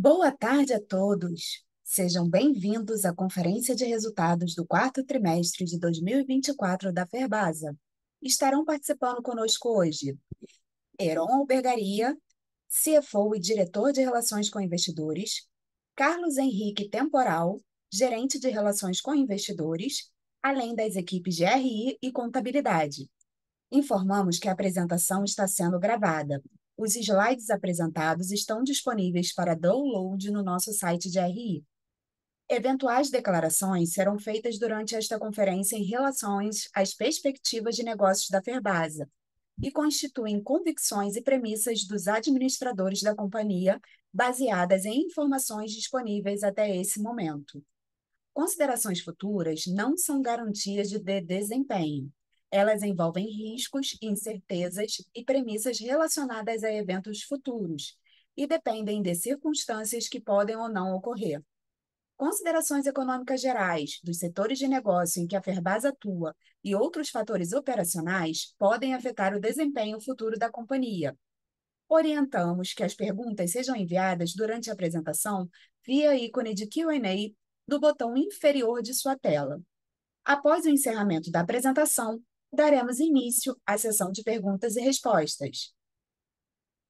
Boa tarde a todos. Sejam bem-vindos à conferência de resultados do quarto trimestre de 2024 da Ferbasa. Estarão participando conosco hoje Heron Albergaria, CFO e diretor de Relações com Investidores, Carlos Henrique Temporal, gerente de Relações com Investidores, além das equipes de RI e Contabilidade. Informamos que a apresentação está sendo gravada. Os slides apresentados estão disponíveis para download no nosso site de RI. Eventuais declarações serão feitas durante esta conferência em relação às perspectivas de negócios da Ferbasa e constituem convicções e premissas dos administradores da companhia, baseadas em informações disponíveis até esse momento. Considerações futuras não são garantias de desempenho. Elas envolvem riscos, incertezas e premissas relacionadas a eventos futuros e dependem de circunstâncias que podem ou não ocorrer. Considerações econômicas gerais dos setores de negócio em que a Ferbasa atua e outros fatores operacionais podem afetar o desempenho futuro da companhia. Orientamos que as perguntas sejam enviadas durante a apresentação via ícone de Q&A do botão inferior de sua tela. Após o encerramento da apresentação, daremos início à sessão de perguntas e respostas.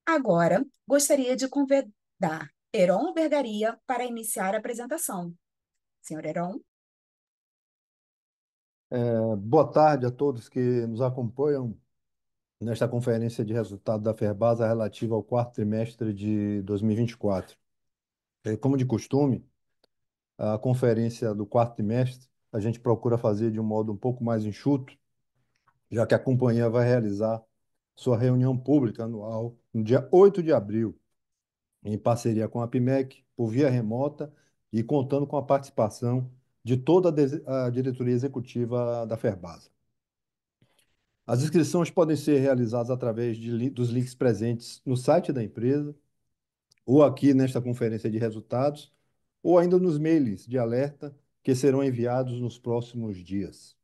Agora, gostaria de convidar Heron Bergaria para iniciar a apresentação. Senhor Heron? Boa tarde a todos que nos acompanham nesta conferência de resultado da Ferbasa relativa ao quarto trimestre de 2024. Como de costume, a conferência do quarto trimestre a gente procura fazer de um modo um pouco mais enxuto, já que a companhia vai realizar sua reunião pública anual no dia 8 de abril, em parceria com a APIMEC, por via remota e contando com a participação de toda a diretoria executiva da Ferbasa. As inscrições podem ser realizadas através dos links presentes no site da empresa, ou aqui nesta conferência de resultados, ou ainda nos mails de alerta que serão enviados nos próximos dias.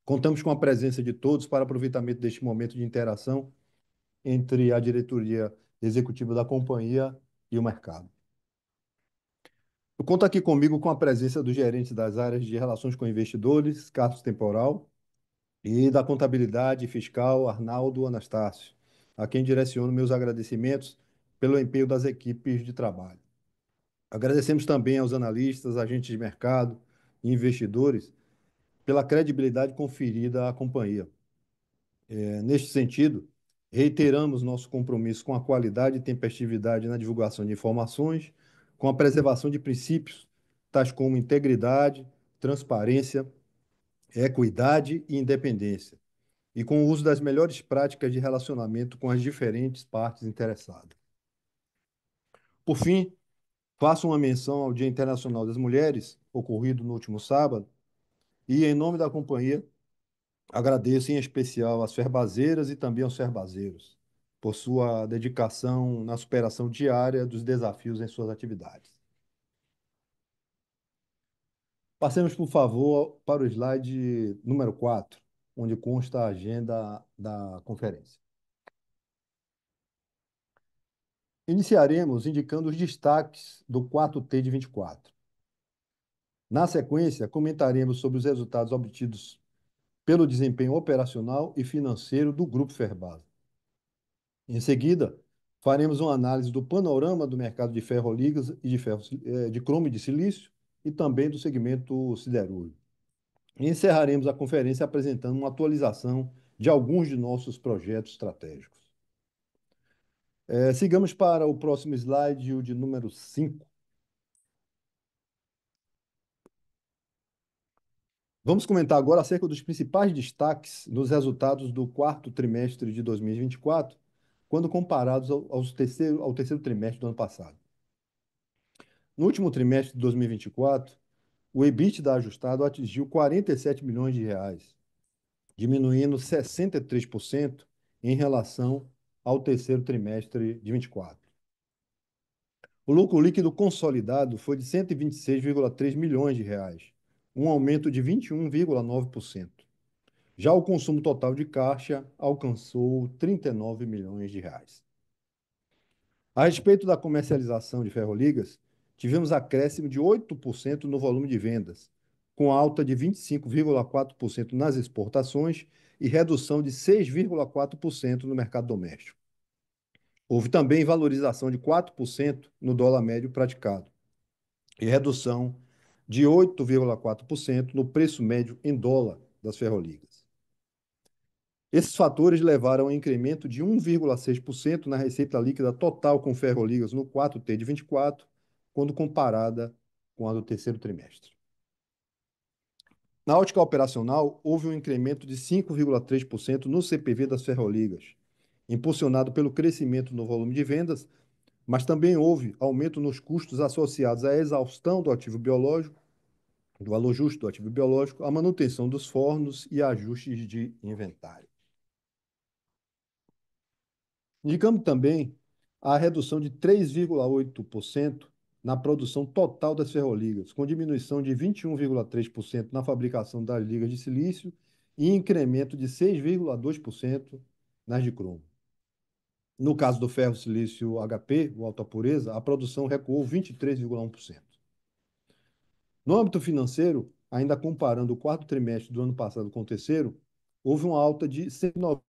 Contamos com a presença de todos para aproveitamento deste momento de interação entre a diretoria executiva da companhia e o mercado. Eu conto aqui comigo com a presença do gerente das áreas de relações com investidores, Carlos Temporal, e da Contabilidade Fiscal, Arnaldo Anastácio, a quem direciono meus agradecimentos pelo empenho das equipes de trabalho. Agradecemos também aos analistas, agentes de mercado e investidores pela credibilidade conferida à companhia. Neste sentido, reiteramos nosso compromisso com a qualidade e tempestividade na divulgação de informações, com a preservação de princípios tais como integridade, transparência, equidade e independência, e com o uso das melhores práticas de relacionamento com as diferentes partes interessadas. Por fim, faço uma menção ao Dia Internacional das Mulheres, ocorrido no último sábado, e, em nome da companhia, agradeço em especial às ferbaseiras e também aos ferbaseiros por sua dedicação na superação diária dos desafios em suas atividades. Passemos, por favor, para o slide número 4, onde consta a agenda da conferência. Iniciaremos indicando os destaques do 4T de 24. Na sequência, comentaremos sobre os resultados obtidos pelo desempenho operacional e financeiro do Grupo Ferbasa. Em seguida, faremos uma análise do panorama do mercado de ferroligas e de ferro, de cromo e de silício e também do segmento siderúrgico. E encerraremos a conferência apresentando uma atualização de alguns de nossos projetos estratégicos. Sigamos para o próximo slide, o de número 5. Vamos comentar agora acerca dos principais destaques dos resultados do quarto trimestre de 2024, quando comparados ao terceiro trimestre do ano passado. No último trimestre de 2024, o EBITDA ajustado atingiu 47 milhões de reais, diminuindo 63% em relação ao terceiro trimestre de 24. O lucro líquido consolidado foi de 126,3 milhões de reais, um aumento de 21,9%. Já o consumo total de caixa alcançou 39 milhões de reais. A respeito da comercialização de ferroligas, tivemos acréscimo de 8% no volume de vendas, com alta de 25,4% nas exportações e redução de 6,4% no mercado doméstico. Houve também valorização de 4% no dólar médio praticado e redução de 8,4% no preço médio em dólar das ferroligas. Esses fatores levaram a um incremento de 1,6% na receita líquida total com ferroligas no 4T de 24, quando comparada com a do terceiro trimestre. Na ótica operacional, houve um incremento de 5,3% no CPV das ferroligas, impulsionado pelo crescimento no volume de vendas, mas também houve aumento nos custos associados à exaustão do ativo biológico, do valor justo do ativo biológico, à manutenção dos fornos e ajustes de inventário. Indicamos também a redução de 3,8% na produção total das ferroligas, com diminuição de 21,3% na fabricação das ligas de silício e incremento de 6,2% nas de cromo. No caso do ferro silício HP, o alta pureza, a produção recuou 23,1%. No âmbito financeiro, ainda comparando o quarto trimestre do ano passado com o terceiro, houve uma alta de 190,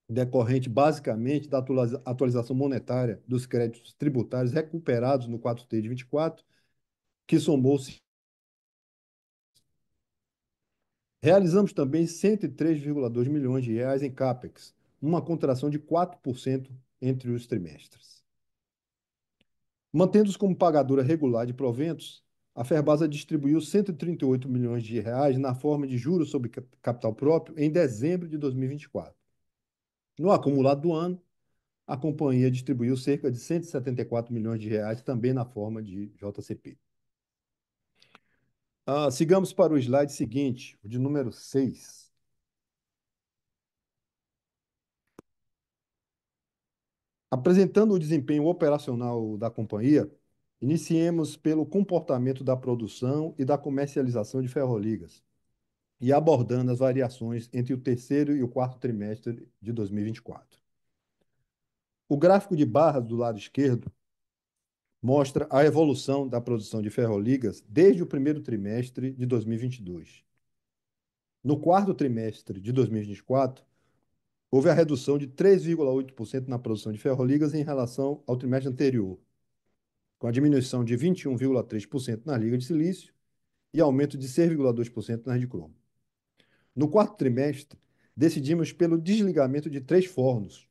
decorrente basicamente da atualização monetária dos créditos tributários recuperados no 4T de 24, que somou-se. Realizamos também 103,2 milhões de reais em CAPEX, uma contração de 4% entre os trimestres. Mantendo-se como pagadora regular de proventos, a Ferbasa distribuiu 138 milhões de reais na forma de juros sobre capital próprio em dezembro de 2024. No acumulado do ano, a companhia distribuiu cerca de 174 milhões de reais também na forma de JCP. Sigamos para o slide seguinte, o de número 6. Apresentando o desempenho operacional da companhia, iniciemos pelo comportamento da produção e da comercialização de ferroligas e abordando as variações entre o terceiro e o quarto trimestre de 2024. O gráfico de barras do lado esquerdo mostra a evolução da produção de ferroligas desde o primeiro trimestre de 2022. No quarto trimestre de 2024, houve a redução de 3,8% na produção de ferroligas em relação ao trimestre anterior, com a diminuição de 21,3% na liga de silício e aumento de 6,2% nas de cromo. No quarto trimestre, decidimos pelo desligamento de 3 fornos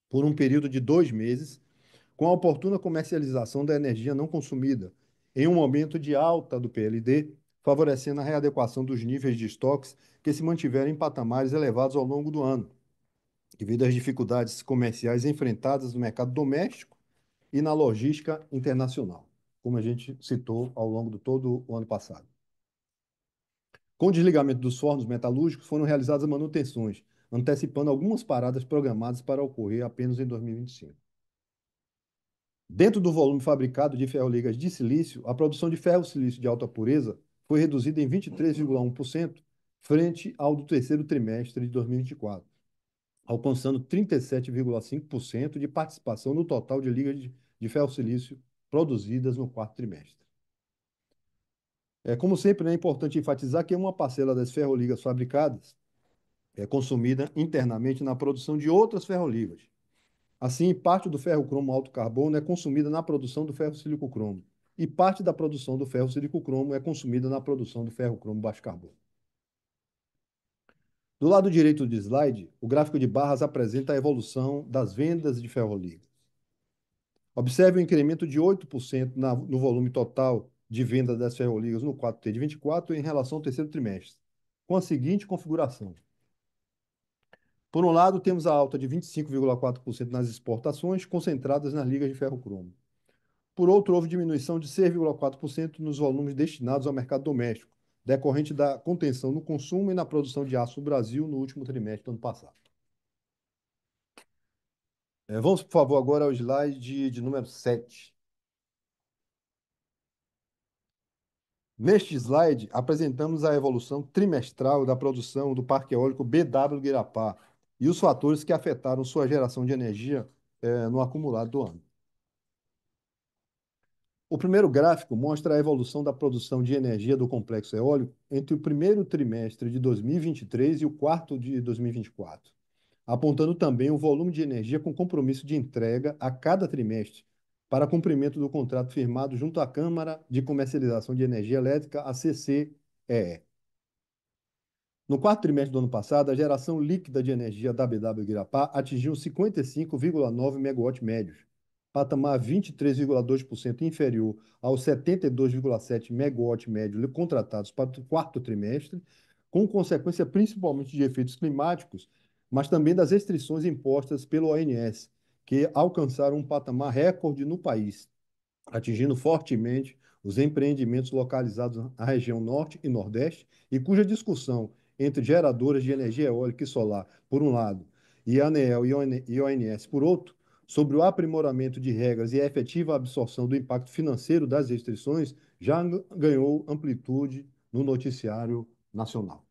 por um período de 2 meses, com a oportuna comercialização da energia não consumida, em um momento de alta do PLD, favorecendo a readequação dos níveis de estoques que se mantiveram em patamares elevados ao longo do ano, devido às dificuldades comerciais enfrentadas no mercado doméstico e na logística internacional, como a gente citou ao longo de todo o ano passado. Com o desligamento dos fornos metalúrgicos, foram realizadas manutenções, antecipando algumas paradas programadas para ocorrer apenas em 2025. Dentro do volume fabricado de ferroligas de silício, a produção de ferro-silício de alta pureza foi reduzida em 23,1% frente ao do terceiro trimestre de 2024, alcançando 37,5% de participação no total de ligas de ferro-silício produzidas no quarto trimestre. Como sempre, é importante enfatizar que uma parcela das ferroligas fabricadas é consumida internamente na produção de outras ferroligas. Assim, parte do ferro-cromo alto carbono é consumida na produção do ferro-sílico-cromo e parte da produção do ferro-sílico-cromo é consumida na produção do ferro-cromo baixo carbono. Do lado direito do slide, o gráfico de barras apresenta a evolução das vendas de ferroligas. Observe o incremento de 8% no volume total de vendas das ferroligas no 4T de 24 em relação ao terceiro trimestre, com a seguinte configuração. Por um lado, temos a alta de 25,4% nas exportações, concentradas nas ligas de ferro-cromo. Por outro, houve diminuição de 6,4% nos volumes destinados ao mercado doméstico, decorrente da contenção no consumo e na produção de aço no Brasil no último trimestre do ano passado. Vamos, por favor, agora ao slide de número 7. Neste slide, apresentamos a evolução trimestral da produção do Parque Eólico BW Guirapá, e os fatores que afetaram sua geração de energia no acumulado do ano. O primeiro gráfico mostra a evolução da produção de energia do complexo eólico entre o primeiro trimestre de 2023 e o quarto de 2024, apontando também o volume de energia com compromisso de entrega a cada trimestre para cumprimento do contrato firmado junto à Câmara de Comercialização de Energia Elétrica, a CCEE. No quarto trimestre do ano passado, a geração líquida de energia da BW Guirapá atingiu 55,9 megawatts médios, patamar 23,2% inferior aos 72,7 megawatts médios contratados para o quarto trimestre, com consequência principalmente de efeitos climáticos, mas também das restrições impostas pelo ONS, que alcançaram um patamar recorde no país, atingindo fortemente os empreendimentos localizados na região norte e nordeste, e cuja discussão entre geradoras de energia eólica e solar, por um lado, e a ANEEL e ONS, por outro, sobre o aprimoramento de regras e a efetiva absorção do impacto financeiro das restrições, já ganhou amplitude no noticiário nacional.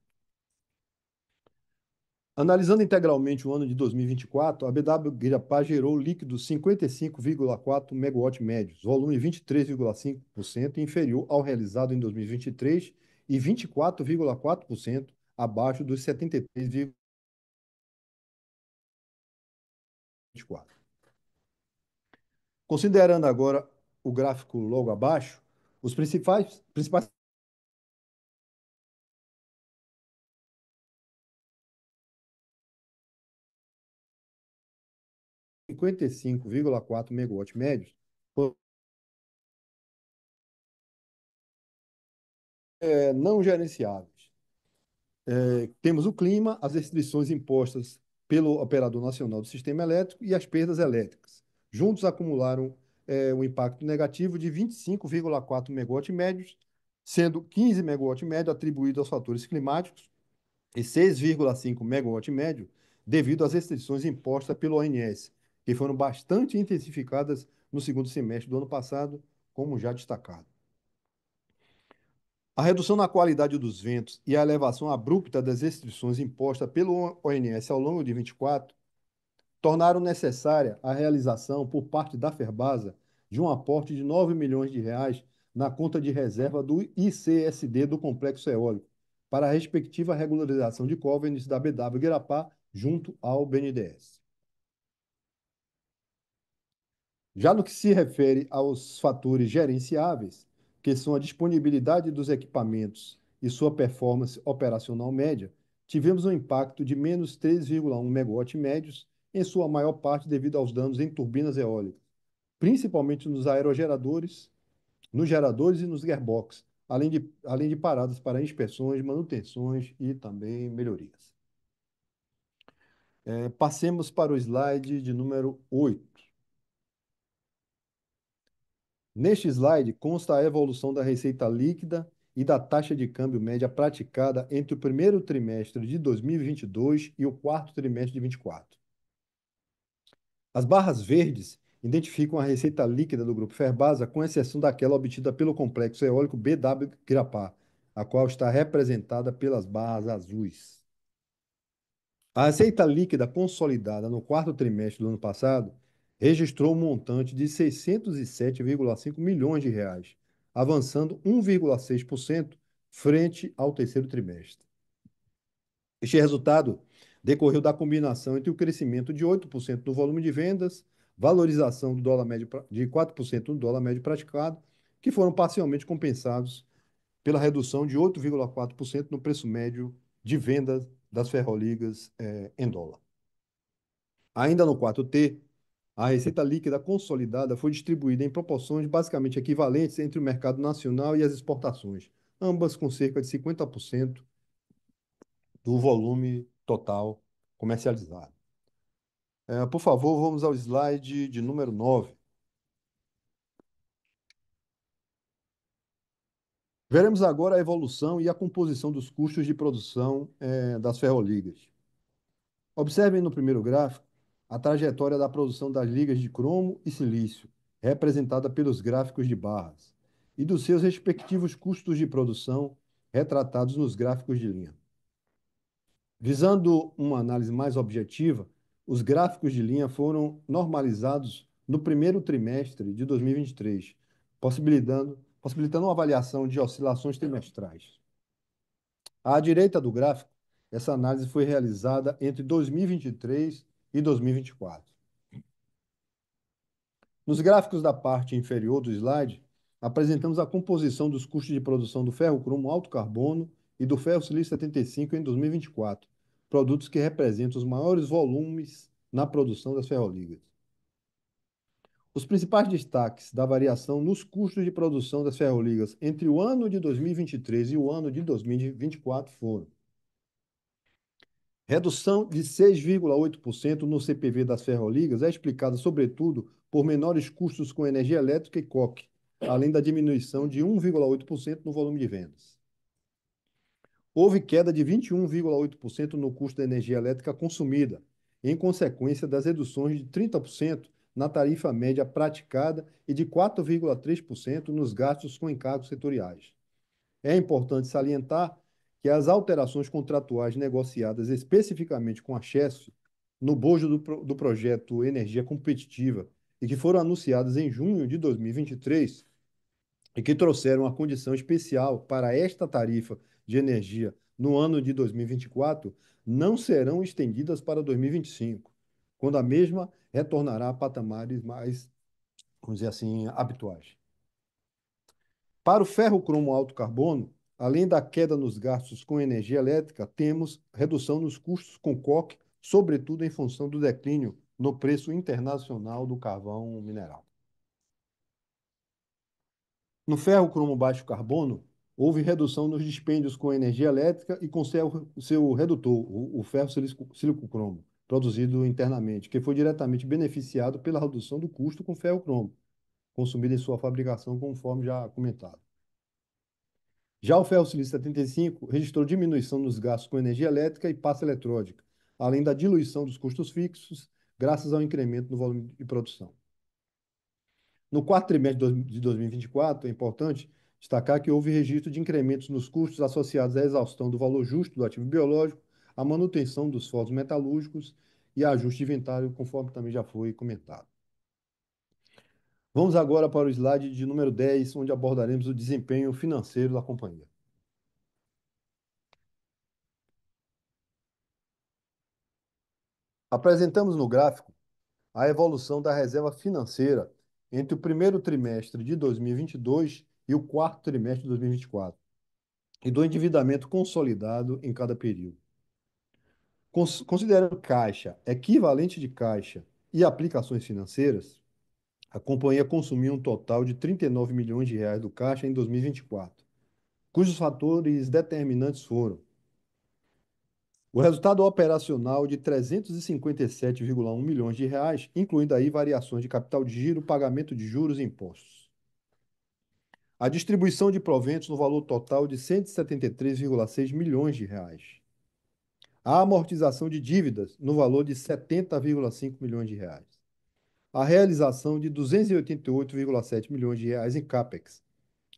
Analisando integralmente o ano de 2024, a BW Guirapá gerou líquido 55,4 megawatts médios, volume 23,5% inferior ao realizado em 2023 e 24,4% abaixo dos 73,24. Considerando agora o gráfico logo abaixo, os principais 55,4 megawatts médios não gerenciáveis. Temos o clima, as restrições impostas pelo Operador Nacional do Sistema Elétrico e as perdas elétricas. Juntos acumularam um impacto negativo de 25,4 megawatts médios, sendo 15 megawatts médio atribuído aos fatores climáticos e 6,5 megawatts médio devido às restrições impostas pelo ONS, que foram bastante intensificadas no segundo semestre do ano passado, como já destacado. A redução na qualidade dos ventos e a elevação abrupta das restrições impostas pelo ONS ao longo de 24 tornaram necessária a realização por parte da Ferbasa de um aporte de 9 milhões de reais na conta de reserva do ICSD do complexo eólico para a respectiva regularização de covenants da BW Guirapá junto ao BNDES. Já no que se refere aos fatores gerenciáveis, que são a disponibilidade dos equipamentos e sua performance operacional média, tivemos um impacto de menos 3,1 megawatts médios, em sua maior parte devido aos danos em turbinas eólicas, principalmente nos aerogeradores, nos geradores e nos gearbox, além de paradas para inspeções, manutenções e também melhorias. Passemos para o slide de número 8. Neste slide consta a evolução da receita líquida e da taxa de câmbio média praticada entre o primeiro trimestre de 2022 e o quarto trimestre de 24. As barras verdes identificam a receita líquida do Grupo Ferbasa, com exceção daquela obtida pelo complexo eólico BW Grapá, a qual está representada pelas barras azuis. A receita líquida consolidada no quarto trimestre do ano passado registrou um montante de 607,5 milhões de reais, avançando 1,6% frente ao terceiro trimestre. Este resultado decorreu da combinação entre o crescimento de 8% no volume de vendas, valorização do dólar médio de 4% no dólar médio praticado, que foram parcialmente compensados pela redução de 8,4% no preço médio de venda das ferroligas em dólar. Ainda no 4T, a receita líquida consolidada foi distribuída em proporções basicamente equivalentes entre o mercado nacional e as exportações, ambas com cerca de 50% do volume total comercializado. Por favor, vamos ao slide de número 9. Veremos agora a evolução e a composição dos custos de produção das ferroligas. Observem no primeiro gráfico a trajetória da produção das ligas de cromo e silício, representada pelos gráficos de barras, e dos seus respectivos custos de produção, retratados nos gráficos de linha. Visando uma análise mais objetiva, os gráficos de linha foram normalizados no primeiro trimestre de 2023, possibilitando uma avaliação de oscilações trimestrais. À direita do gráfico, essa análise foi realizada entre 2023 e 2024. Nos gráficos da parte inferior do slide, apresentamos a composição dos custos de produção do ferro-cromo alto carbono e do ferro-silício 75 em 2024, produtos que representam os maiores volumes na produção das ferroligas. Os principais destaques da variação nos custos de produção das ferroligas entre o ano de 2023 e o ano de 2024 foram: redução de 6,8% no CPV das ferroligas é explicada, sobretudo, por menores custos com energia elétrica e coque, além da diminuição de 1,8% no volume de vendas. Houve queda de 21,8% no custo da energia elétrica consumida, em consequência das reduções de 30% na tarifa média praticada e de 4,3% nos gastos com encargos setoriais. É importante salientar que as alterações contratuais negociadas especificamente com a Chesf no bojo do projeto Energia Competitiva e que foram anunciadas em junho de 2023 e que trouxeram a condição especial para esta tarifa de energia no ano de 2024 não serão estendidas para 2025, quando a mesma retornará a patamares mais, vamos dizer assim, habituais. Para o ferro-cromo alto carbono, além da queda nos gastos com energia elétrica, temos redução nos custos com coque, sobretudo em função do declínio no preço internacional do carvão mineral. No ferro-cromo baixo carbono, houve redução nos dispêndios com energia elétrica e com seu redutor, o ferro-sílico-cromo, produzido internamente, que foi diretamente beneficiado pela redução do custo com ferro-cromo, consumido em sua fabricação, conforme já comentado. Já o ferro-silício 75 registrou diminuição nos gastos com energia elétrica e pasta eletrônica, além da diluição dos custos fixos, graças ao incremento no volume de produção. No quarto trimestre de 2024, é importante destacar que houve registro de incrementos nos custos associados à exaustão do valor justo do ativo biológico, à manutenção dos esforços metalúrgicos e a ajuste de inventário, conforme também já foi comentado. Vamos agora para o slide de número 10, onde abordaremos o desempenho financeiro da companhia. Apresentamos no gráfico a evolução da reserva financeira entre o primeiro trimestre de 2022 e o quarto trimestre de 2024, e do endividamento consolidado em cada período. Considerando caixa, equivalente de caixa e aplicações financeiras, a companhia consumiu um total de 39 milhões de reais do caixa em 2024, cujos fatores determinantes foram o resultado operacional de 357,1 milhões de reais, incluindo aí variações de capital de giro, pagamento de juros e impostos. A distribuição de proventos no valor total de 173,6 milhões de reais. A amortização de dívidas no valor de 70,5 milhões de reais. A realização de 288,7 milhões de reais em CAPEX.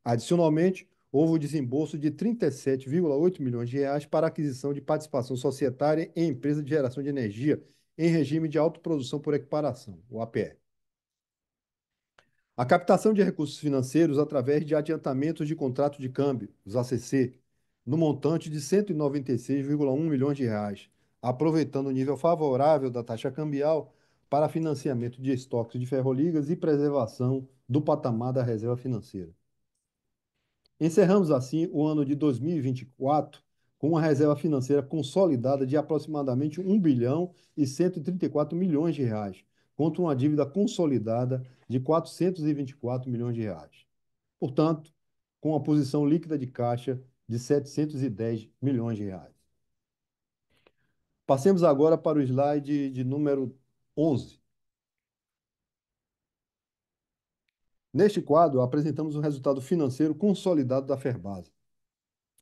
Adicionalmente, houve o desembolso de 37,8 milhões de reais para a aquisição de participação societária em empresa de geração de energia em regime de autoprodução por equiparação, o APE. A captação de recursos financeiros através de adiantamentos de contrato de câmbio, os ACC, no montante de 196,1 milhões de reais, aproveitando o nível favorável da taxa cambial para financiamento de estoques de ferroligas e preservação do patamar da reserva financeira. Encerramos assim o ano de 2024 com uma reserva financeira consolidada de aproximadamente 1 bilhão e 134 milhões de reais, contra uma dívida consolidada de 424 milhões de reais. Portanto, com uma posição líquida de caixa de 710 milhões de reais. Passemos agora para o slide de número 11. Neste quadro, apresentamos o resultado financeiro consolidado da Ferbasa.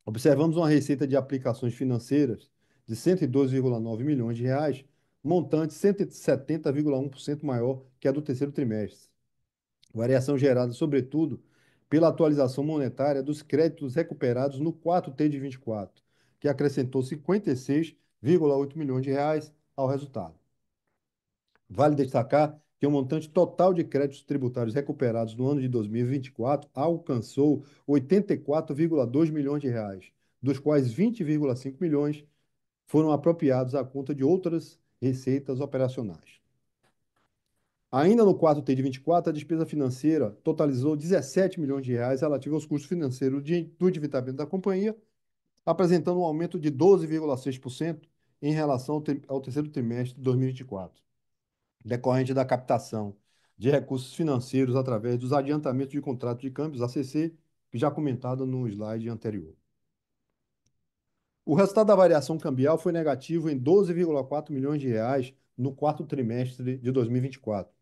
Observamos uma receita de aplicações financeiras de 102,9 milhões de reais, montante 170,1% maior que a do terceiro trimestre. Variação gerada, sobretudo, pela atualização monetária dos créditos recuperados no 4T de 24, que acrescentou 56,6 1,8 milhões de reais ao resultado. Vale destacar que o montante total de créditos tributários recuperados no ano de 2024 alcançou 84,2 milhões de reais, dos quais 20,5 milhões foram apropriados à conta de outras receitas operacionais. Ainda no 4T de 24, a despesa financeira totalizou 17 milhões de reais relativa aos custos financeiros do endividamento da companhia, apresentando um aumento de 12,6% em relação ao terceiro trimestre de 2024, decorrente da captação de recursos financeiros através dos adiantamentos de contratos de câmbios, ACC, que já comentado no slide anterior. O resultado da variação cambial foi negativo em 12,4 milhões de reais no quarto trimestre de 2024,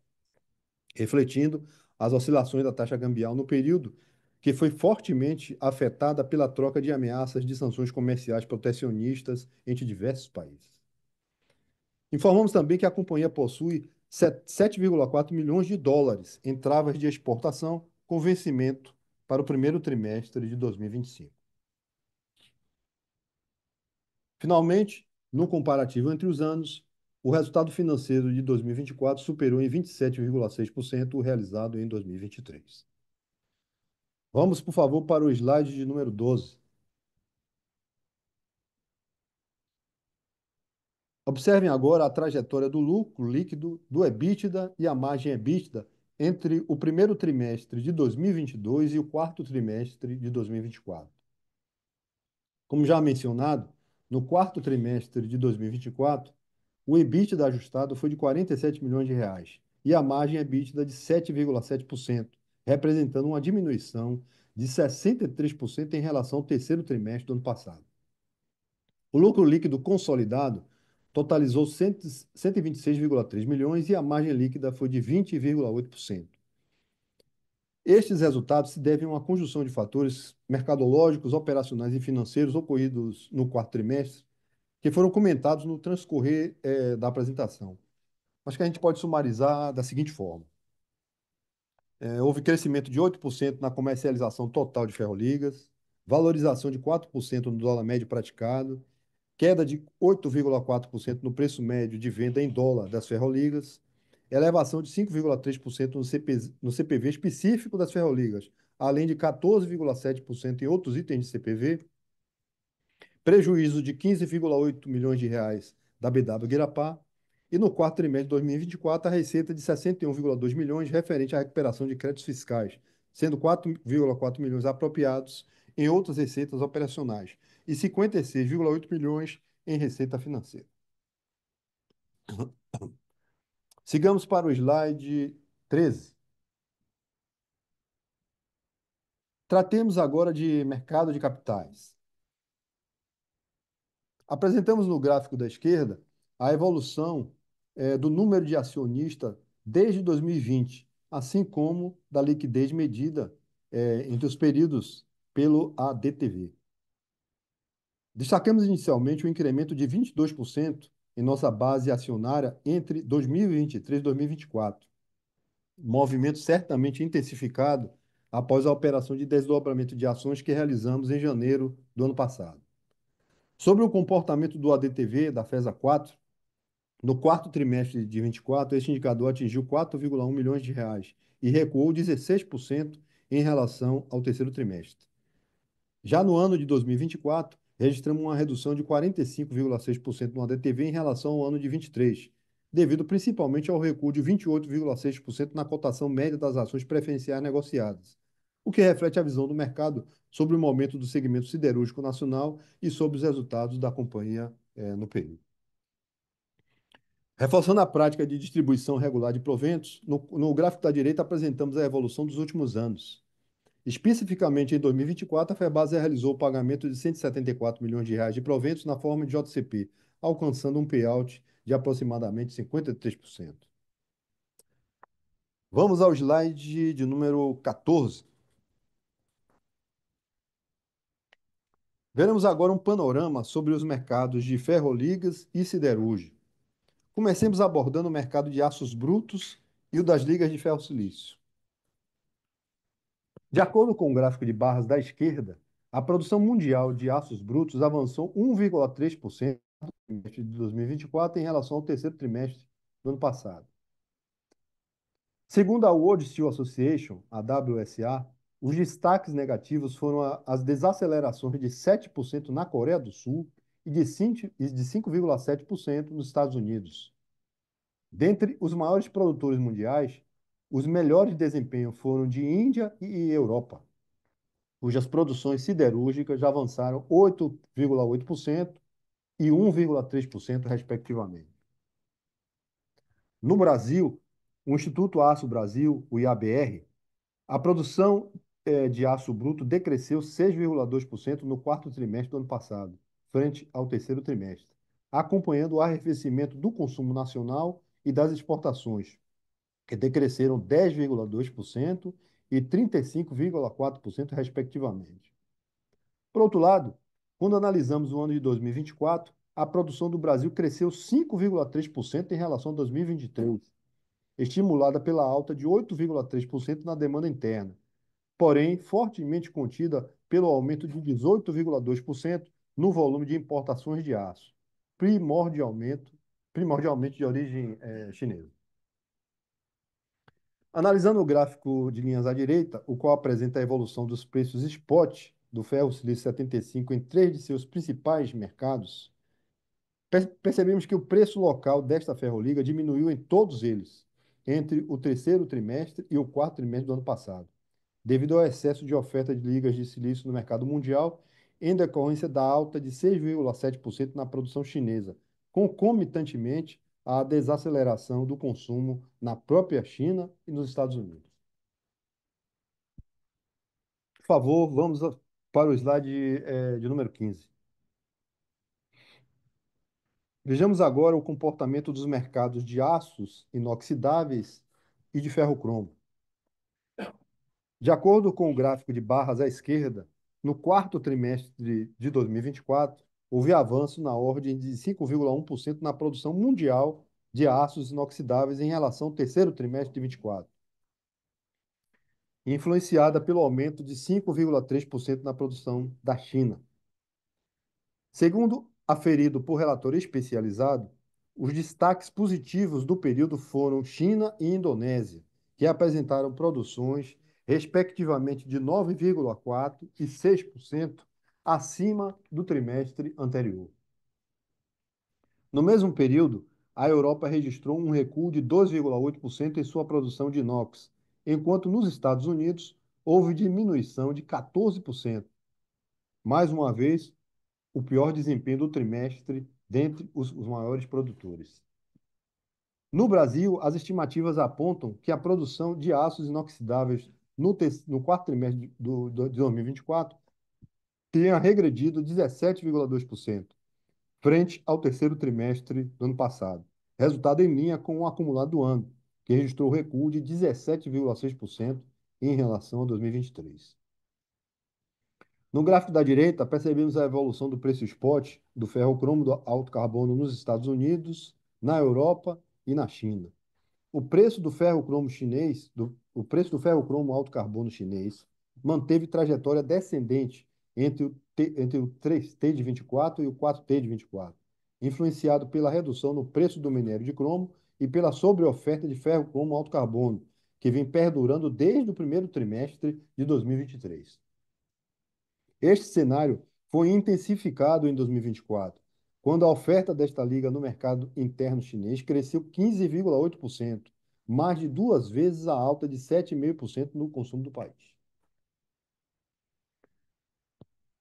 refletindo as oscilações da taxa cambial no período, que foi fortemente afetada pela troca de ameaças de sanções comerciais protecionistas entre diversos países. Informamos também que a companhia possui 7,4 milhões de dólares em travas de exportação com vencimento para o primeiro trimestre de 2025. Finalmente, no comparativo entre os anos, o resultado financeiro de 2024 superou em 27,6% o realizado em 2023. Vamos, por favor, para o slide de número 12. Observem agora a trajetória do lucro líquido, do EBITDA e a margem EBITDA entre o primeiro trimestre de 2022 e o quarto trimestre de 2024. Como já mencionado, no quarto trimestre de 2024, o EBITDA ajustado foi de 47 milhões de reais e a margem EBITDA de 7,7%, representando uma diminuição de 63% em relação ao terceiro trimestre do ano passado. O lucro líquido consolidado totalizou 126,3 milhões e a margem líquida foi de 20,8%. Estes resultados se devem a uma conjunção de fatores mercadológicos, operacionais e financeiros ocorridos no quarto trimestre, que foram comentados no transcorrer da apresentação, mas que a gente pode sumarizar da seguinte forma. Houve crescimento de 8% na comercialização total de ferroligas, valorização de 4% no dólar médio praticado, queda de 8,4% no preço médio de venda em dólar das ferroligas, elevação de 5,3% no CPV específico das ferroligas, além de 14,7% em outros itens de CPV, prejuízo de 15,8 milhões de reais da BW Guirapá, e no quarto trimestre de 2024, a receita de 61,2 milhões referente à recuperação de créditos fiscais, sendo 4,4 milhões apropriados em outras receitas operacionais e 56,8 milhões em receita financeira. Sigamos para o slide 13. Tratemos agora de mercado de capitais. Apresentamos no gráfico da esquerda a evolução do número de acionistas desde 2020, assim como da liquidez medida entre os períodos pelo ADTV. Destacamos inicialmente o incremento de 22% em nossa base acionária entre 2023 e 2024, movimento certamente intensificado após a operação de desdobramento de ações que realizamos em janeiro do ano passado. Sobre o comportamento do ADTV da FESA 4, no quarto trimestre de 24, este indicador atingiu 4,1 milhões de reais e recuou 16% em relação ao terceiro trimestre. Já no ano de 2024, registramos uma redução de 45,6% no ADTV em relação ao ano de 23, devido principalmente ao recuo de 28,6% na cotação média das ações preferenciais negociadas, o que reflete a visão do mercado sobre o momento do segmento siderúrgico nacional e sobre os resultados da companhia no período. Reforçando a prática de distribuição regular de proventos, no gráfico da direita apresentamos a evolução dos últimos anos. Especificamente em 2024, a Ferbasa realizou o pagamento de 174 milhões de reais de proventos na forma de JCP, alcançando um payout de aproximadamente 53%. Vamos ao slide de número 14. Veremos agora um panorama sobre os mercados de ferroligas e siderúrgico. Comecemos abordando o mercado de aços brutos e o das ligas de ferro-silício. De acordo com o gráfico de barras da esquerda, a produção mundial de aços brutos avançou 1,3% trimestre de 2024 em relação ao terceiro trimestre do ano passado. Segundo a World Steel Association, a WSA, os destaques negativos foram as desacelerações de 7% na Coreia do Sul e de 5,7% nos Estados Unidos. Dentre os maiores produtores mundiais, os melhores desempenhos foram de Índia e Europa, cujas produções siderúrgicas já avançaram 8,8% e 1,3%, respectivamente. No Brasil, o Instituto Aço Brasil, o IABR, a produção de aço bruto decresceu 6,2% no quarto trimestre do ano passado, frente ao terceiro trimestre, acompanhando o arrefecimento do consumo nacional e das exportações, que decresceram 10,2% e 35,4%, respectivamente. Por outro lado, quando analisamos o ano de 2024, a produção do Brasil cresceu 5,3% em relação a 2023, estimulada pela alta de 8,3% na demanda interna, porém fortemente contida pelo aumento de 18,2% no volume de importações de aço, primordialmente, primordialmente de origem chinesa. Analisando o gráfico de linhas à direita, o qual apresenta a evolução dos preços spot do ferro-silício 75 em três de seus principais mercados, percebemos que o preço local desta ferroliga diminuiu em todos eles, entre o terceiro trimestre e o quarto trimestre do ano passado, devido ao excesso de oferta de ligas de silício no mercado mundial, em decorrência da alta de 6,7% na produção chinesa, concomitantemente à desaceleração do consumo na própria China e nos Estados Unidos. Por favor, para o slide de número 15. Vejamos agora o comportamento dos mercados de aços inoxidáveis e de ferro-cromo. De acordo com o gráfico de barras à esquerda, no quarto trimestre de 2024, houve avanço na ordem de 5,1% na produção mundial de aços inoxidáveis em relação ao terceiro trimestre de 24, influenciada pelo aumento de 5,3% na produção da China. Segundo aferido por relator especializado, os destaques positivos do período foram China e Indonésia, que apresentaram produções, respectivamente, de 9,4% e 6% acima do trimestre anterior. No mesmo período, a Europa registrou um recuo de 2,8% em sua produção de inox, enquanto nos Estados Unidos houve diminuição de 14%. Mais uma vez, o pior desempenho do trimestre dentre os maiores produtores. No Brasil, as estimativas apontam que a produção de aços inoxidáveis no quarto trimestre de 2024 tenha regredido 17,2%, frente ao terceiro trimestre do ano passado, resultado em linha com o acumulado do ano, que registrou recuo de 17,6% em relação a 2023. No gráfico da direita, percebemos a evolução do preço spot do ferro-cromo do alto carbono nos Estados Unidos, na Europa e na China. O preço do ferro-cromo alto carbono chinês manteve trajetória descendente entre o 3T de 24 e o 4T de 24, influenciado pela redução no preço do minério de cromo e pela sobreoferta de ferro-cromo alto carbono, que vem perdurando desde o primeiro trimestre de 2023. Este cenário foi intensificado em 2024, quando a oferta desta liga no mercado interno chinês cresceu 15,8%, mais de duas vezes a alta de 7,5% no consumo do país.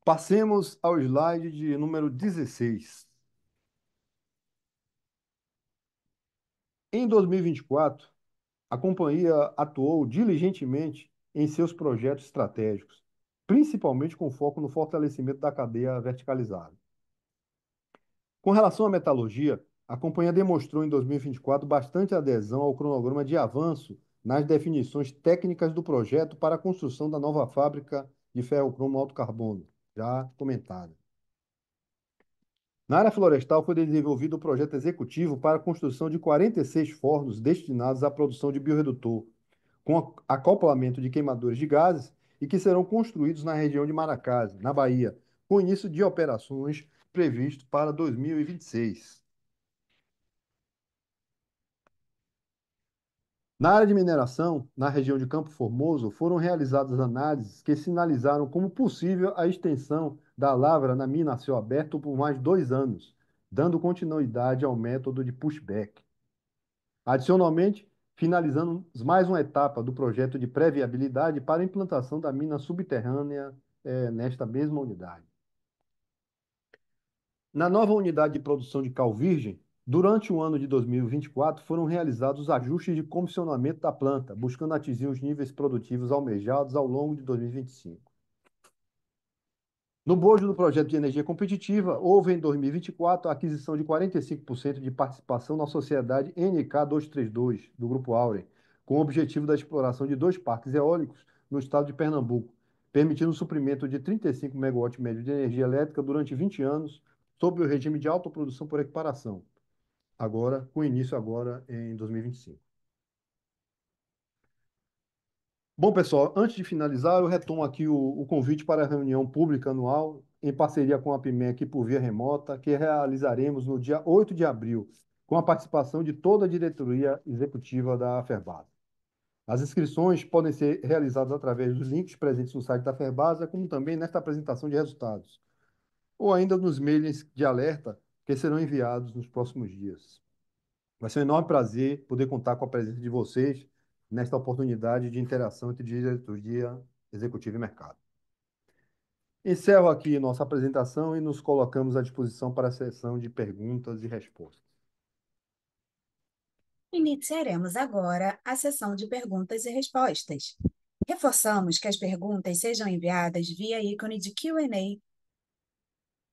Passemos ao slide de número 16. Em 2024, a companhia atuou diligentemente em seus projetos estratégicos, principalmente com foco no fortalecimento da cadeia verticalizada. Com relação à metalurgia, a companhia demonstrou em 2024 bastante adesão ao cronograma de avanço nas definições técnicas do projeto para a construção da nova fábrica de ferro-cromo alto carbono, já comentada. Na área florestal, foi desenvolvido o projeto executivo para a construção de 46 fornos destinados à produção de biorredutor, com acoplamento de queimadores de gases e que serão construídos na região de Maracás, na Bahia, com início de operações previsto para 2026. Na área de mineração, na região de Campo Formoso, foram realizadas análises que sinalizaram como possível a extensão da lavra na mina a céu aberto por mais 2 anos, dando continuidade ao método de pushback. Adicionalmente, finalizamos mais uma etapa do projeto de pré-viabilidade para a implantação da mina subterrânea, nesta mesma unidade. Na nova unidade de produção de cal virgem, durante o ano de 2024, foram realizados os ajustes de comissionamento da planta, buscando atingir os níveis produtivos almejados ao longo de 2025. No bojo do projeto de energia competitiva, houve em 2024 a aquisição de 45% de participação na sociedade NK232, do Grupo Auren, com o objetivo da exploração de 2 parques eólicos no estado de Pernambuco, permitindo o suprimento de 35 megawatts médio de energia elétrica durante 20 anos, sob o regime de autoprodução por equiparação, agora com início agora em 2025. Bom, pessoal, antes de finalizar, eu retomo aqui o convite para a reunião pública anual, em parceria com a PIMEC por via remota, que realizaremos no dia 8 de abril, com a participação de toda a diretoria executiva da Ferbasa. As inscrições podem ser realizadas através dos links presentes no site da Ferbasa, como também nesta apresentação de resultados, ou ainda nos mails de alerta que serão enviados nos próximos dias. Vai ser um enorme prazer poder contar com a presença de vocês nesta oportunidade de interação entre diretoria executiva e mercado. Encerro aqui nossa apresentação e nos colocamos à disposição para a sessão de perguntas e respostas. Iniciaremos agora a sessão de perguntas e respostas. Reforçamos que as perguntas sejam enviadas via ícone de Q&A.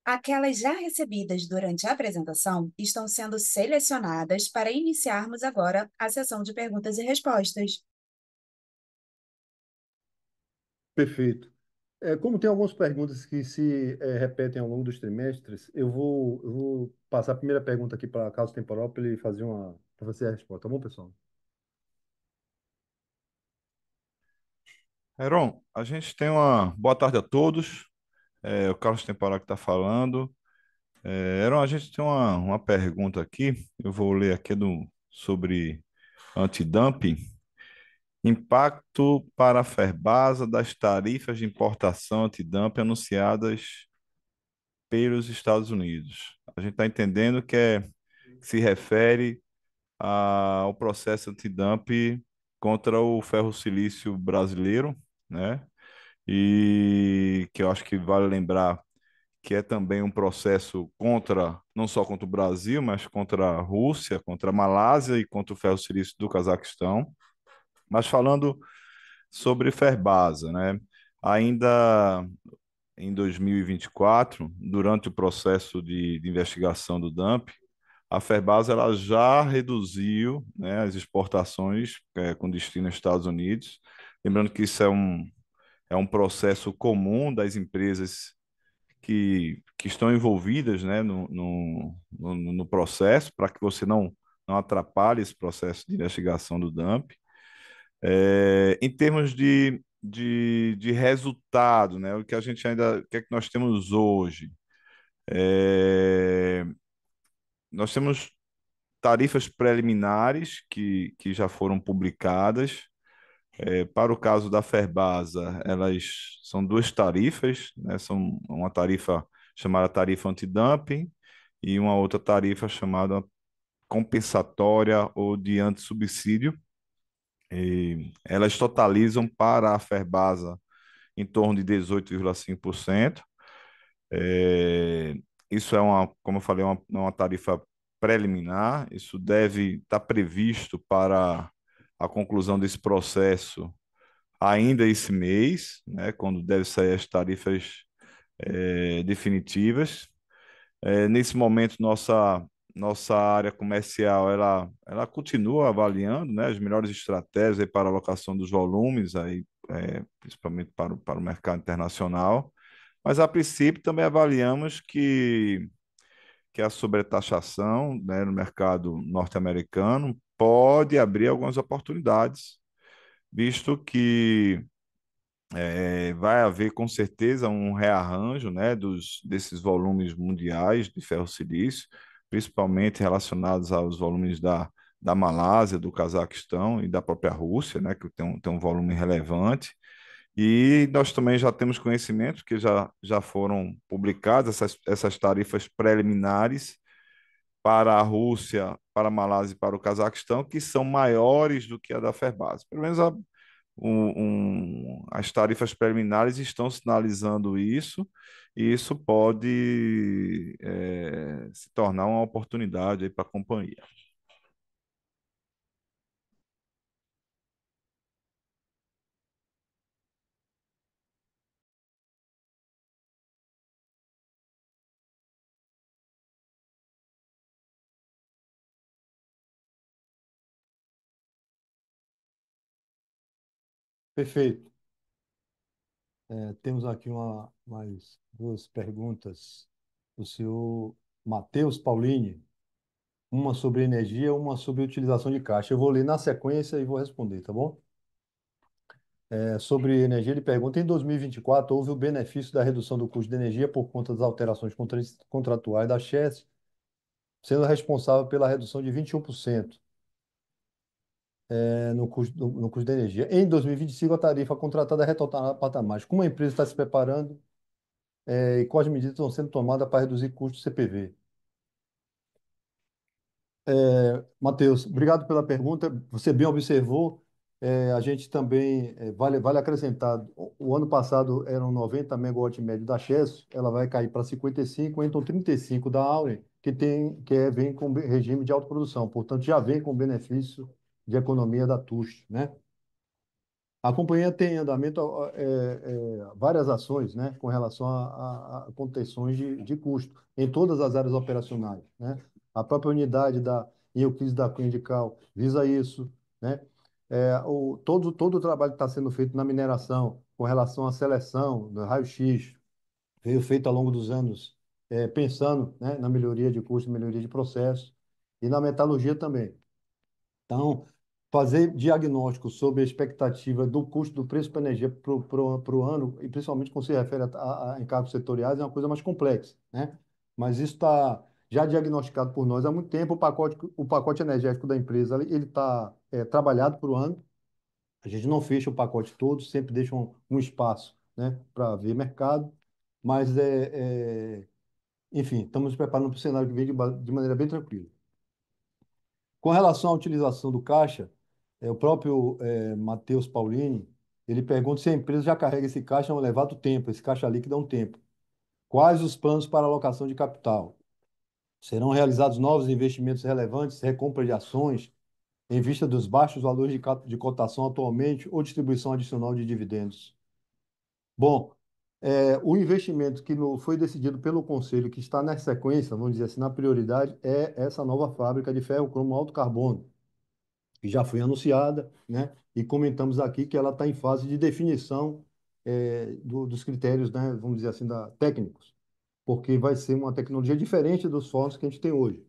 Aquelas já recebidas durante a apresentação estão sendo selecionadas para iniciarmos agora a sessão de perguntas e respostas. Perfeito. Como tem algumas perguntas que se repetem ao longo dos trimestres, eu vou passar a primeira pergunta aqui para Carlos Temporal para ele fazer para você a resposta, tá bom, pessoal? Heron, a gente tem uma boa tarde a todos. O Carlos Temporal que está falando. Heron, a gente tem uma pergunta aqui. Eu vou ler aqui sobre antidumping. Impacto para a Ferbasa das tarifas de importação antidumping anunciadas pelos Estados Unidos. A gente está entendendo que se refere ao processo antidumping contra o ferro-silício brasileiro, né? E que eu acho que vale lembrar que é também um processo contra, não só contra o Brasil, mas contra a Rússia, contra a Malásia e contra o ferro-silício do Cazaquistão. Mas falando sobre Ferbasa, né? Ainda em 2024, durante o processo de investigação do dumping, a Ferbasa ela já reduziu, né, as exportações com destino aos Estados Unidos. Lembrando que isso é um processo comum das empresas que estão envolvidas, né, no processo, para que você não atrapalhe esse processo de investigação do dumping. Em termos de resultado, né, o que é que nós temos hoje? É, Nós temos tarifas preliminares que já foram publicadas. Para o caso da Ferbasa, elas são duas tarifas, né? São uma tarifa chamada tarifa antidumping e uma outra tarifa chamada compensatória ou de antissubsídio. E elas totalizam para a Ferbasa em torno de 18,5%. É, Isso como eu falei, uma tarifa preliminar. Isso deve estar previsto para a conclusão desse processo ainda esse mês, né, quando devem sair as tarifas definitivas. Nesse momento, nossa área comercial ela continua avaliando, né, as melhores estratégias aí para a alocação dos volumes, aí, principalmente para o mercado internacional. Mas, a princípio, também avaliamos que a sobretaxação, né, no mercado norte-americano pode abrir algumas oportunidades, visto que Vai haver com certeza um rearranjo, né, desses volumes mundiais de ferro-silício, principalmente relacionados aos volumes da Malásia, do Cazaquistão e da própria Rússia, né, que tem um volume relevante. E nós também já temos conhecimento que já foram publicadas essas tarifas preliminares para a Rússia, para a Malásia e para o Cazaquistão, que são maiores do que a da Ferbasa. Pelo menos as tarifas preliminares estão sinalizando isso, e isso pode se tornar uma oportunidade aí para a companhia. Perfeito. Temos aqui mais duas perguntas do senhor Matheus Paulini, uma sobre energia, uma sobre utilização de caixa. Eu vou ler na sequência e vou responder, tá bom? Sobre energia, ele pergunta: em 2024, houve o benefício da redução do custo de energia por conta das alterações contratuais da Chess, sendo responsável pela redução de 21% no custo da energia. Em 2025, a tarifa contratada retornará a patamares. Como a empresa está se preparando, e quais medidas estão sendo tomadas para reduzir custos do CPV? Matheus, obrigado pela pergunta. Você bem observou. A gente também, vale acrescentar, o ano passado eram 90 megawatt médio da Chess, ela vai cair para 55, então 35 da Auren, vem com regime de autoprodução, portanto já vem com benefício de economia da TUST, né? A companhia tem em andamento várias ações, né, com relação a contenções de custo em todas as áreas operacionais, né? A própria unidade da Euclides da Cunha de Cal visa isso, né? Todo o trabalho que está sendo feito na mineração com relação à seleção do raio-x veio feito ao longo dos anos, pensando, né, na melhoria de custo, melhoria de processo e na metalurgia também. Então, fazer diagnóstico sobre a expectativa do custo do preço para energia para o ano, e principalmente quando se refere a encargos setoriais, é uma coisa mais complexa, né? Mas isso está já diagnosticado por nós há muito tempo. O pacote energético da empresa ele está trabalhado para o ano. A gente não fecha o pacote todo, sempre deixa um espaço, né, para ver mercado. Mas, enfim, estamos nos preparando para o cenário que vem de maneira bem tranquila. Com relação à utilização do caixa, o próprio Matheus Paulini, ele pergunta se a empresa já carrega esse caixa há um elevado tempo, esse caixa líquido há um tempo. Quais os planos para alocação de capital? Serão realizados novos investimentos relevantes, recompra de ações, em vista dos baixos valores de cotação atualmente ou distribuição adicional de dividendos? Bom, o investimento que foi decidido pelo Conselho, que está na sequência, vamos dizer assim, na prioridade, é essa nova fábrica de ferro cromo alto carbono, que já foi anunciada, né? E comentamos aqui que ela está em fase de definição dos critérios, né? Vamos dizer assim, técnicos, porque vai ser uma tecnologia diferente dos fornos que a gente tem hoje.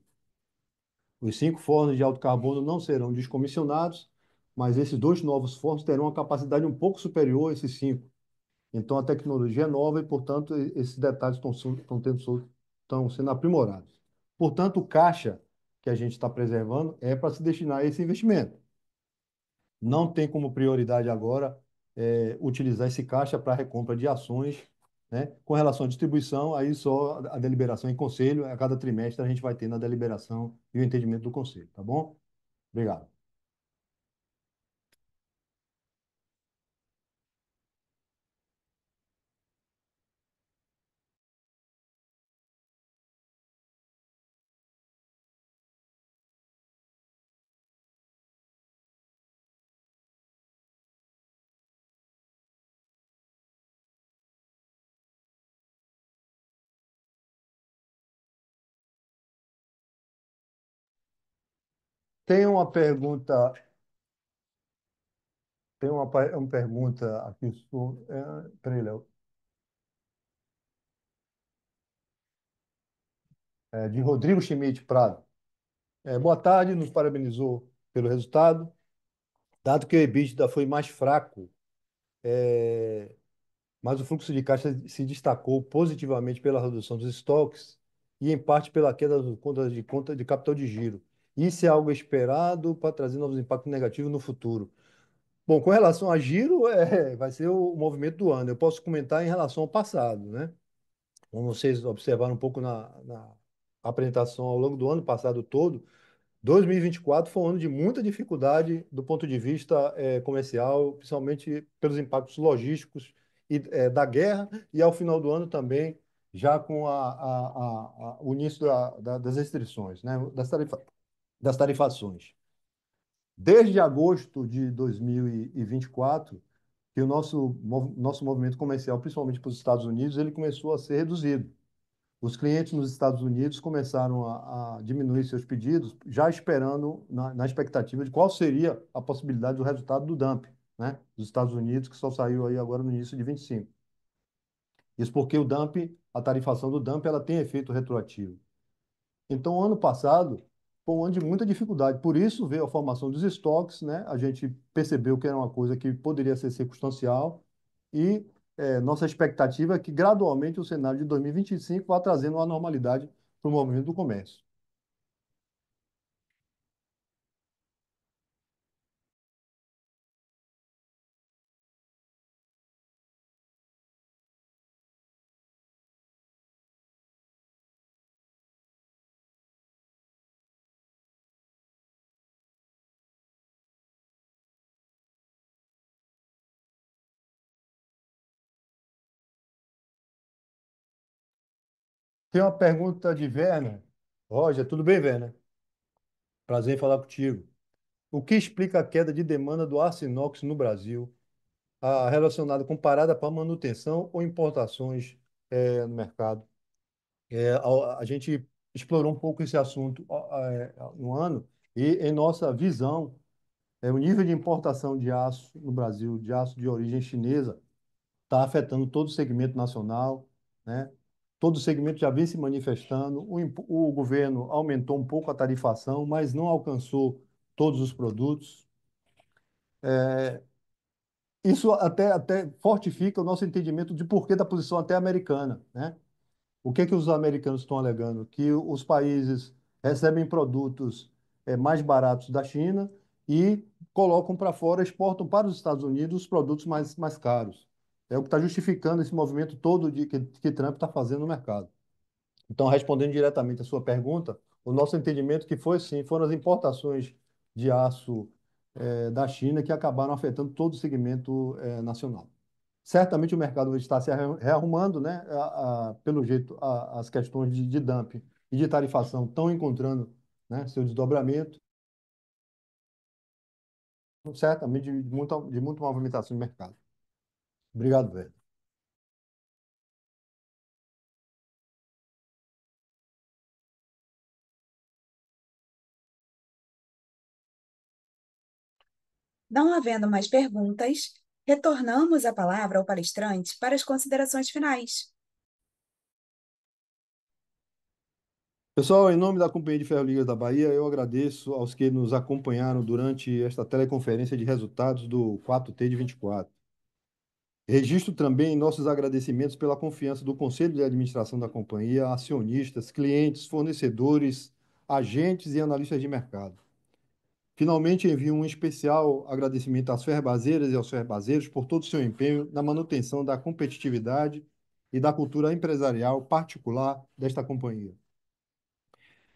Os 5 fornos de alto carbono não serão descomissionados, mas esses 2 novos fornos terão uma capacidade um pouco superior a esses 5. Então, a tecnologia é nova e, portanto, esses detalhes estão sendo aprimorados. Portanto, o caixa que a gente está preservando é para se destinar a esse investimento. Não tem como prioridade agora utilizar esse caixa para recompra de ações, né? Com relação à distribuição, aí só a deliberação em conselho, a cada trimestre a gente vai ter na deliberação e o entendimento do conselho, tá bom? Obrigado. Tem uma pergunta, uma pergunta aqui, peraí, Léo, de Rodrigo Schmidt Prado. Boa tarde, nos parabenizou pelo resultado. Dado que o EBITDA foi mais fraco mas o fluxo de caixa se destacou positivamente pela redução dos estoques e, em parte, pela queda das conta de capital de giro. Isso é algo esperado para trazer novos impactos negativos no futuro. Bom, com relação a giro, vai ser o movimento do ano. Eu posso comentar em relação ao passado, né? Como vocês observaram um pouco na apresentação ao longo do ano passado todo, 2024 foi um ano de muita dificuldade do ponto de vista comercial, principalmente pelos impactos logísticos da guerra e ao final do ano também, já com o início das restrições, né, das tarifações. Desde agosto de 2024, que o nosso movimento comercial, principalmente para os Estados Unidos, ele começou a ser reduzido. Os clientes nos Estados Unidos começaram a diminuir seus pedidos, já esperando, na expectativa de qual seria a possibilidade do resultado do dumping, né, dos Estados Unidos, que só saiu aí agora no início de 25. Isso porque o dumping, a tarifação do dumping, ela tem efeito retroativo. Então, ano passado foi um ano de muita dificuldade. Por isso veio a formação dos estoques, né? A gente percebeu que era uma coisa que poderia ser circunstancial e nossa expectativa é que gradualmente o cenário de 2025 vá trazendo uma normalidade para o movimento do comércio. Tem uma pergunta de Werner. Roger, tudo bem, Werner? Prazer em falar contigo. O que explica a queda de demanda do aço inox no Brasil, relacionada comparada para manutenção ou importações no mercado? A gente explorou um pouco esse assunto no ano e, em nossa visão, o nível de importação de aço no Brasil, de aço de origem chinesa, está afetando todo o segmento nacional, né? Todo o segmento já vem se manifestando. O governo aumentou um pouco a tarifação, mas não alcançou todos os produtos. Isso até fortifica o nosso entendimento de porquê da posição até americana, né? O que os americanos estão alegando? Que os países recebem produtos mais baratos da China e colocam para fora, exportam para os Estados Unidos os produtos mais caros. É o que está justificando esse movimento todo que Trump está fazendo no mercado. Então, respondendo diretamente à sua pergunta, o nosso entendimento que foi sim, foram as importações de aço da China que acabaram afetando todo o segmento nacional. Certamente o mercado está se rearrumando, né? Pelo jeito, as questões de dumping e de tarifação estão encontrando, né, seu desdobramento, certamente de muita movimentação no mercado. Obrigado, velho. Não havendo mais perguntas, retornamos a palavra ao palestrante para as considerações finais. Pessoal, em nome da Companhia de Ferrovias da Bahia, eu agradeço aos que nos acompanharam durante esta teleconferência de resultados do 4T de 24. Registro também nossos agradecimentos pela confiança do Conselho de Administração da companhia, acionistas, clientes, fornecedores, agentes e analistas de mercado. Finalmente, envio um especial agradecimento às ferbaseiras e aos ferbaseiros por todo o seu empenho na manutenção da competitividade e da cultura empresarial particular desta companhia.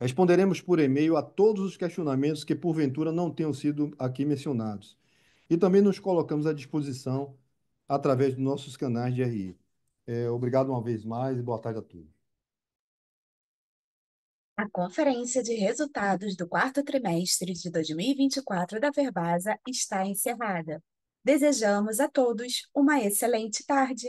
Responderemos por e-mail a todos os questionamentos que, porventura, não tenham sido aqui mencionados. E também nos colocamos à disposição através dos nossos canais de RI. Obrigado uma vez mais e boa tarde a todos. A conferência de resultados do quarto trimestre de 2024 da Ferbasa está encerrada. Desejamos a todos uma excelente tarde.